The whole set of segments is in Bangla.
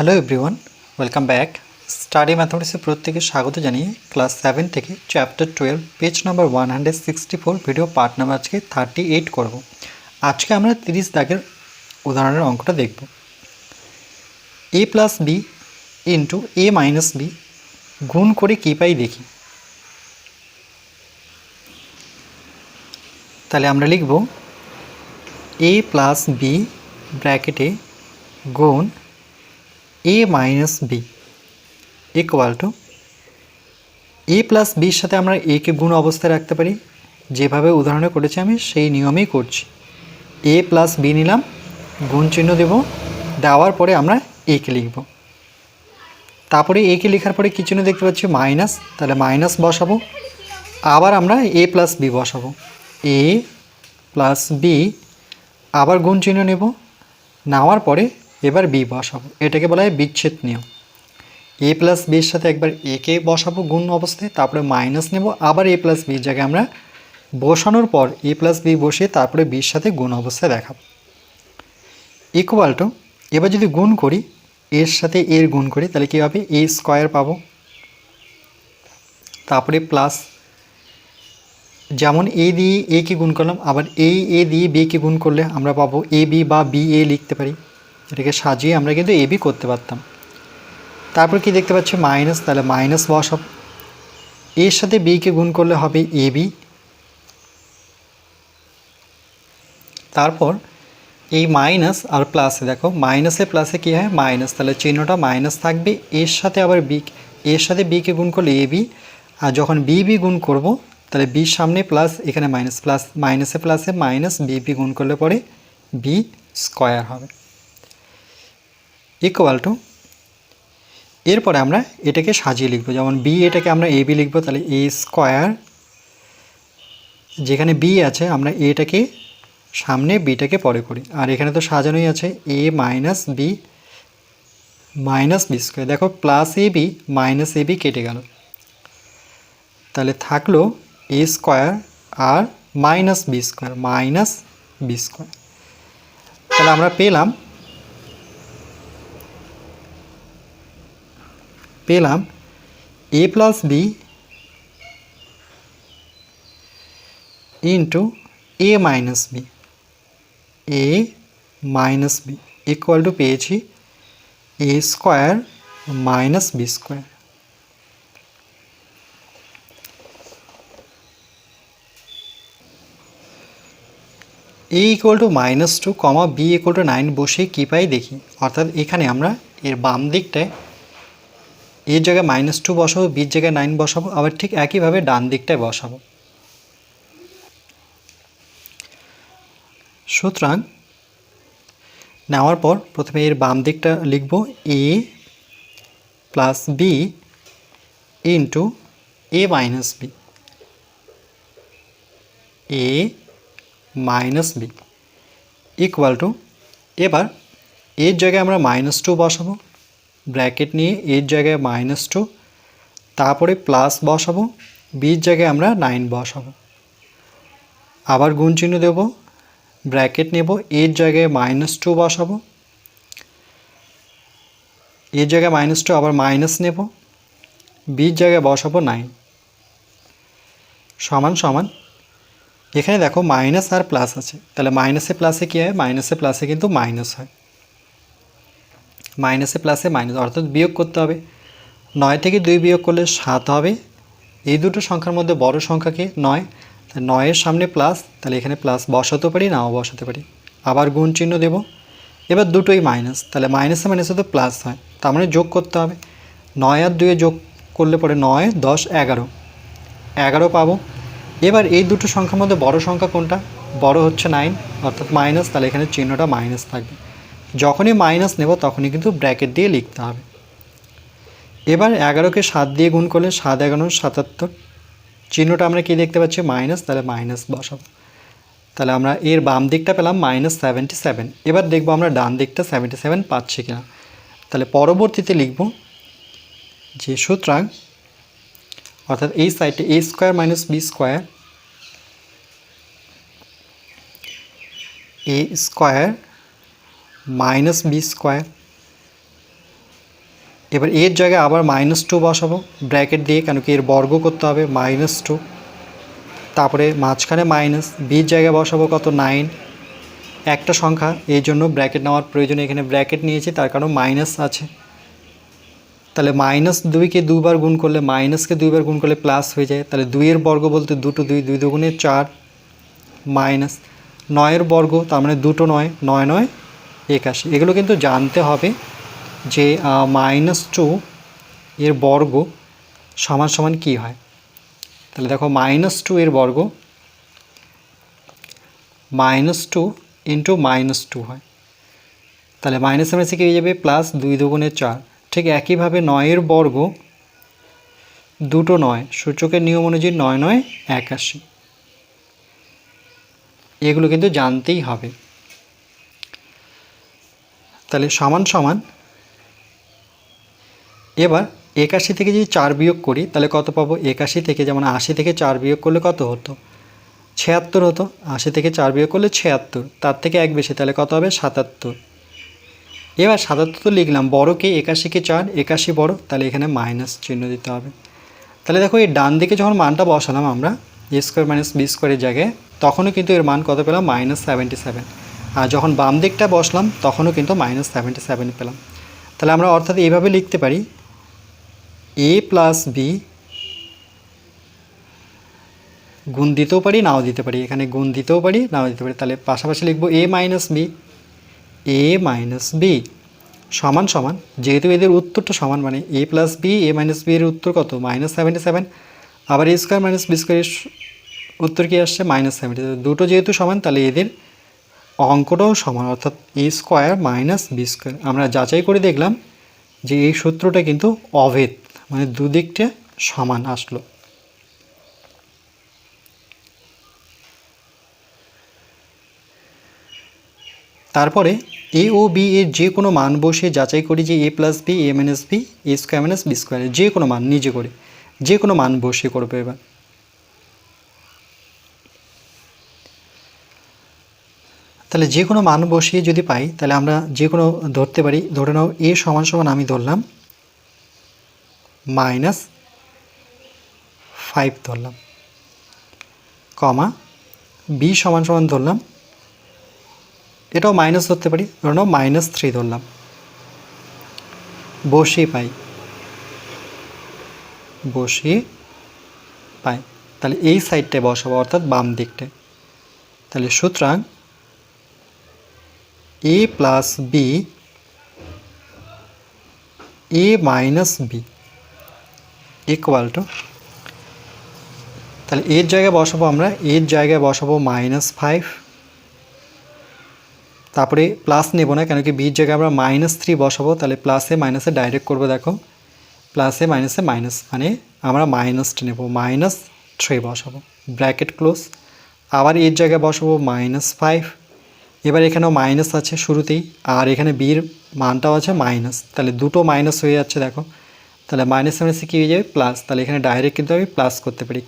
Hello everyone, welcome back. Study ম্যাথমেটিক্সে প্রত্যেকে স্বাগত জানিয়ে ক্লাস 7 থেকে chapter 12 page number 164 video part number আজকে 38 করব। আজকে আমরা 30 দাগের উদাহরণের অঙ্কটা দেখব। a plus B into A minus B গুণ করে কী পাই দেখি। তাহলে আমরা লিখব a প্লাস বি ব্র্যাকেটে গুণ a minus B equal to A plus বির সাথে আমরা একে গুণ অবস্থায় রাখতে পারি, যেভাবে উদাহরণে করেছি আমি সেই নিয়মেই করছি। এ প্লাস বি নিলাম, গুণ চিহ্ন দেব, দেওয়ার পরে আমরা একে লিখব। তারপরে একে লেখার পরে কী চিহ্ন দেখতে পাচ্ছি? মাইনাস, তাহলে মাইনাস বসাবো। আবার আমরা এ প্লাস বি বসাবো, এ প্লাস বি, আবার গুণ চিহ্ন নেব, নেওয়ার পরে এবার বি বসাবো। এটাকে বলা হয় বিচ্ছেদ নিয়ম। এ প্লাস বির সাথে একবার একে বসাবো গুণ অবস্থায়, তারপরে মাইনাস নেব, আবার এ প্লাস বির জায়গায় আমরা বসানোর পর এ প্লাস বি বসিয়ে তারপরে বির সাথে গুণ অবস্থায় দেখাবো। ইকুয়াল টু, এবার যদি গুণ করি, এর সাথে এর গুণ করি, তাহলে কী হবে? এ স্কোয়ার পাবো। তারপরে প্লাস, যেমন এ দিয়ে একে গুণ করলাম, আবার এ দিয়ে বিকে গুণ করলে আমরা পাবো এ বি বা বি এ লিখতে পারি। এটাকে সাজিয়ে আমরা কিন্তু এ বি করতে পারতাম। তারপর কি দেখতে পাচ্ছি? মাইনাস, তাহলে মাইনাস বসাবো। এর সাথে বিকে গুণ করলে হবে এ বি। তারপর এই মাইনাস আর প্লাসে, দেখো মাইনাসে প্লাসে কী হয়? মাইনাস, তাহলে চিহ্নটা মাইনাস থাকবে। এর সাথে আবার বি, এর সাথে বিকে গুণ করলে এ বি, আর যখন বি গুণ করব তাহলে বির সামনে প্লাস, এখানে মাইনাস, প্লাস মাইনাসে প্লাসে মাইনাস, বি গুণ করলে পরে বি স্কোয়ার হবে ইকুয়াল টু। এরপরে আমরা এটাকে সাজিয়ে লিখব, যেমন বি, এটাকে আমরা এ বি লিখব, তাহলে এ স্কোয়ার, যেখানে বি আছে আমরা এটাকে সামনে, বিটাকে পরে করি, আর এখানে তো সাজানোই আছে এ মাইনাস বি স্কোয়ার। দেখো plus A B minus A B কেটে গেল, তাহলে থাকলো এ স্কোয়ার আর মাইনাস বি স্কোয়ার, তাহলে আমরা পেলাম A plus B into A minus B equal to পেয়েছি A square minus B square. A equal to -2 কমা বি ইকুয়াল টু 9 বসে কী পাই দেখি। অর্থাৎ এখানে আমরা এর বাম দিকটায় এর জায়গায় -2 বসাবো, বির জায়গায় 9 বসাবো, আবার ঠিক একইভাবে ডান দিকটায় বসাবো। সুতরাং নেওয়ার পর প্রথমে এর বাম দিকটা লিখব, A plus B into A minus B, A minus B equal to, এবার এর জায়গায় আমরা -2 বসাবো, ব্র্যাকেট নিয়ে এর জায়গায় -2, তারপরে প্লাস বসাবো, বির জায়গায় আমরা 9 বসাবো, আবার গুণ চিহ্ন দেব, ব্র্যাকেট নেব, এর জায়গায় -2 বসাবো, এর জায়গায় -2 আবার মাইনাস নেব, বির জায়গায় বসাবো 9 সমান সমান। এখানে দেখো মাইনাস আর প্লাস আছে, তাহলে মাইনাসে প্লাসে কী হয়? মাইনাসে প্লাসে কিন্তু মাইনাস হয়, মাইনাসে প্লাসে মাইনাস, অর্থাৎ বিয়োগ করতে হবে। 9 থেকে 2 বিয়োগ করলে 7 হবে। এই দুটো সংখ্যার মধ্যে বড় সংখ্যাকে 9, তাহলে 9-এর সামনে প্লাস, তাহলে এখানে প্লাস বসাতে পারি, নাও বসাতে পারি, আবার গুণ চিহ্ন দেব। এবার দুটোই মাইনাস, তাহলে মাইনাসে মাইনাসে তো প্লাস হয়, তার মানে যোগ করতে হবে। 9 আর 2 যোগ করলে পরে 9, 10, 11 পাবো। এবার এই দুটো সংখ্যার মধ্যে বড় সংখ্যা কোনটা? বড় হচ্ছে 9, অর্থাৎ মাইনাস, তাহলে এখানে চিহ্নটা মাইনাস থাকবে। যখনই মাইনাস নেব তখনই কিন্তু ব্র্যাকেট দিয়ে লিখতে হবে। এবার 11কে 7 দিয়ে গুণ করলে 7 11 77, চিহ্নটা আমরা কি দেখতে পাচ্ছি? মাইনাস, তাহলে মাইনাস বসাবো। তাহলে আমরা এর বাম দিকটা পেলাম -77। এবার দেখব আমরা ডান দিকটা 77 পাচ্ছি কিনা। তাহলে পরবর্তীতে লিখব যে সুতরাং, অর্থাৎ এই সাইডে এ স্কোয়ার মাইনাস বি স্কোয়ার, এ স্কোয়ার মাইনাস বি স্কোয়ার এবার এর জায়গায় আবার -2 বসাবো ব্র্যাকেট দিয়ে, কেন কি এর বর্গ করতে হবে -2, তারপরে মাঝখানে মাইনাস, বির জায়গায় বসাবো কত 9, একটা সংখ্যা এই জন্য ব্র্যাকেট নেওয়ার প্রয়োজন, এখানে ব্র্যাকেট নিয়েছি তার কারণ মাইনাস আছে। তাহলে -2কে দুবার গুণ করলে, মাইনাসকে দুইবার গুণ করলে প্লাস হয়ে যায়, তাহলে 2-এর বর্গ বলতে 2 2 2 দুগুণে 4, মাইনাস 9-এর বর্গ তার মানে 2 9 9 9 81। এগুলো কিন্তু জানতে হবে যে -2 এর বর্গ সমান সমান কী হয়। তাহলে দেখো -2 এর বর্গ -2 ইন্টু -2 হয়, তাহলে মাইনাসের মাঝে কী হয়ে যাবে প্লাস, 2 দুগুণে 4। ঠিক একইভাবে 9-এর বর্গ 2 9, সূচকের নিয়ম অনুযায়ী 9 9 81। এগুলো কিন্তু জানতেই হবে। তাহলে সমান সমান, এবার 81 থেকে যদি 4 বিয়োগ করি তাহলে কত পাবো, 81 থেকে যেমন 80 থেকে 4 বিয়োগ করলে কত হতো 76 হতো, 80 থেকে 4 বিয়োগ করলে 76, তার থেকে এক বেশি তাহলে কত হবে 77। এবার 77 তো লিখলাম, বড়কে 81কে 4, 81 বড়, তাহলে এখানে মাইনাস চিহ্ন দিতে হবে। তাহলে দেখো এই ডান দিকে যখন মানটা বসালাম আমরা a স্কোয়ার মাইনাস বি স্কোয়ারের জায়গায়, তখনও কিন্তু এর মান কত পেলাম -77, আর যখন বাম দিকটা বসলাম তখনও কিন্তু -77 পেলাম। তাহলে আমরা অর্থাৎ এইভাবে লিখতে পারি a প্লাস বি, গুণ দিতেও পারি নাও দিতে পারি, এখানে গুণ দিতেও পারি নাও দিতে পারি, তাহলে পাশাপাশি লিখবো a মাইনাস বি সমান সমান, যেহেতু এদের উত্তরটা সমান মানে a plus B, a minus B এর উত্তর কত -77, আবার a স্কোয়ার মাইনাস বি স্কোয়ারের উত্তর কী আসছে -77, দুটো যেহেতু সমান তাহলে এদের অঙ্কটাও সমান, অর্থাৎ a square minus B square. আমরা যাচাই করে দেখলাম যে এই সূত্রটা কিন্তু অভেদ, মানে দুদিকটা সমান আসলো। তারপরে এ ও বি এর যে কোনো মান বসে যাচাই করি যে a plus B, a minus B, a square minus B স্কোয়ারের যে কোনো মান নিজে করে যে কোনো মান বসে করবে। এবার তাহলে যে কোনো মান বসিয়ে যদি পাই তাহলে আমরা যে কোনো ধরতে পারি, ধরে নাও a সমান সমান আমি ধরলাম -5 ধরলাম, কমা বি সমান সমান ধরলাম, এটাও মাইনাস ধরতে পারি, ধরে নাও -3 ধরলাম, বসিয়ে পাই তাহলে এই সাইডটায় বসাবো অর্থাৎ বাম দিকটায়। তাহলে সুতরাং a plus B, a minus B equal to, তাহলে এর জায়গায় বসাবো আমরা, এর জায়গায় বসাবো -5, তারপরে প্লাস নেব না কেন কি বির জায়গায় আমরা -3 বসাবো, তাহলে প্লাসে মাইনাসে ডাইরেক্ট করবো, দেখো প্লাসে মাইনাসে মাইনাস মানে আমরা মাইনাসটা নেব, -3 বসাবো ব্র্যাকেট ক্লোজ, আবার এর জায়গায় বসাবো -5, এবার এখানেও মাইনাস আছে শুরুতেই, আর এখানে বির মানটাও আছে মাইনাস, তাহলে দুটো মাইনাস হয়ে যাচ্ছে দেখো, তাহলে মাইনাস মাইনাসে কী হয়ে যাবে প্লাস, তাহলে এখানে ডাইরেক্ট কিন্তু আমি প্লাস করতে পারি।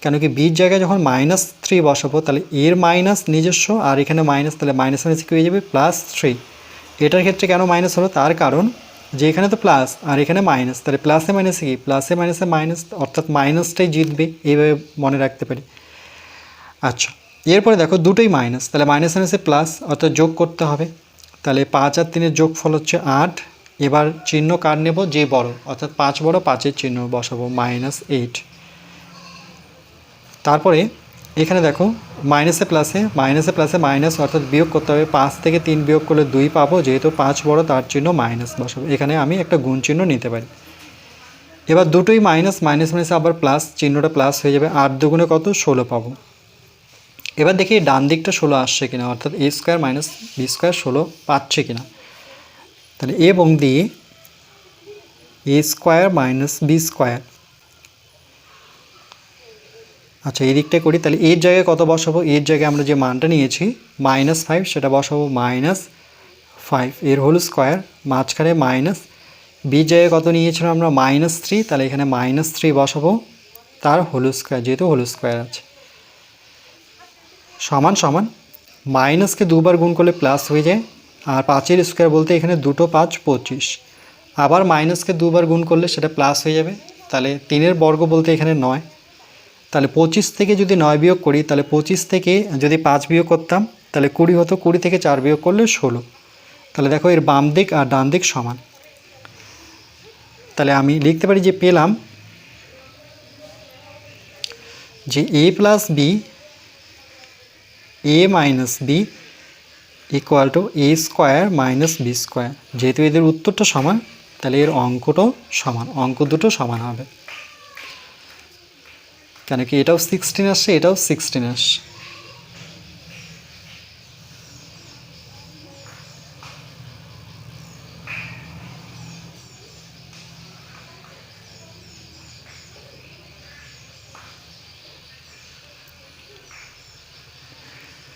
কেন কি বির জায়গায় যখন -3 বসাবো তাহলে এর মাইনাস নিজস্ব, আর এখানে মাইনাস, তাহলে মাইনাস মাইনাসে কী হয়ে যাবে +3। এটার ক্ষেত্রে কেন মাইনাস হলো, তার কারণ যে এখানে তো প্লাস আর এখানে মাইনাস, তাহলে প্লাসে মাইনাসে কি, প্লাসে মাইনাসে মাইনাস, অর্থাৎ মাইনাসটাই জিতবে, এইভাবে মনে রাখতে পারি। আচ্ছা, এরপরে দেখো দুটোই মাইনাস, তাহলে মাইনাস মাইনাসে প্লাস, অর্থাৎ যোগ করতে হবে, তাহলে 5 আর 3-এর যোগফল হচ্ছে 8। এবার চিহ্ন কার নেব, যে বড়, অর্থাৎ 5 বড়, 5-এর চিহ্ন বসাবো -8। তারপরে এখানে দেখো মাইনাসে প্লাসে মাইনাস, অর্থাৎ বিয়োগ করতে হবে, 5 থেকে 3 বিয়োগ করলে 2 পাবো, যেহেতু 5 বড় তার চিহ্ন মাইনাস বসাবো, এখানে আমি একটা গুণ চিহ্ন নিতে পারি। এবার দুটোই মাইনাস মাইনাসে আবার প্লাস, চিহ্নটা প্লাস হয়ে যাবে, 8 দুগুণে কত 16 পাবো। এবার দেখি ডান দিকটা 16 আসছে কিনা, অর্থাৎ a square minus B square 16 পাচ্ছে কিনা, তাহলে এবং দিয়ে a square minus B square. আচ্ছা, এই দিকটা করি, তাহলে এর জায়গায় কত বসাবো, এর জায়গায় আমরা যে মানটা নিয়েছি -5 সেটা বসাবো -5 এর হোল স্কোয়ার, মাঝখানে মাইনাস, বির জায়গায় কত নিয়েছিলাম আমরা -3, তাহলে এখানে -3 বসাবো তার হোল স্কোয়ার, যেহেতু হোল স্কোয়ার আছে, সমান সমান মাইনাসকে দুবার গুণ করলে প্লাস হয়ে যায়, আর 5-এর স্কোয়ার বলতে এখানে 2 5 25, আবার মাইনাসকে দুবার গুণ করলে সেটা প্লাস হয়ে যাবে। তাহলে 3-এর বর্গ বলতে এখানে 9। তাহলে 25 থেকে যদি 9 বিয়োগ করি, তাহলে 25 থেকে যদি 5 বিয়োগ করতাম তাহলে 20 হতো, 20 থেকে 4 বিয়োগ করলে 16। তাহলে দেখো এর বাম দিক আর ডান দিক সমান। তাহলে আমি লিখতে পারি যে পেলাম যে a plus B a minus B equal to a square minus B square. যেহেতু এদের উত্তরটা সমান তাহলে এর অঙ্কটাও সমান, অঙ্ক দুটো সমান হবে। কেন কি এটাও 16 আসছে, এটাও 16 আসছে।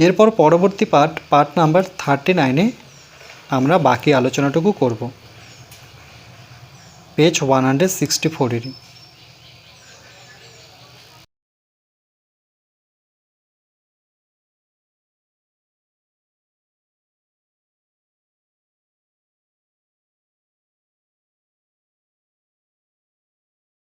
এরপর পরবর্তী পার্ট নাম্বার 39-এ আমরা বাকি আলোচনাটুকু করব, পেজ 164-এরই।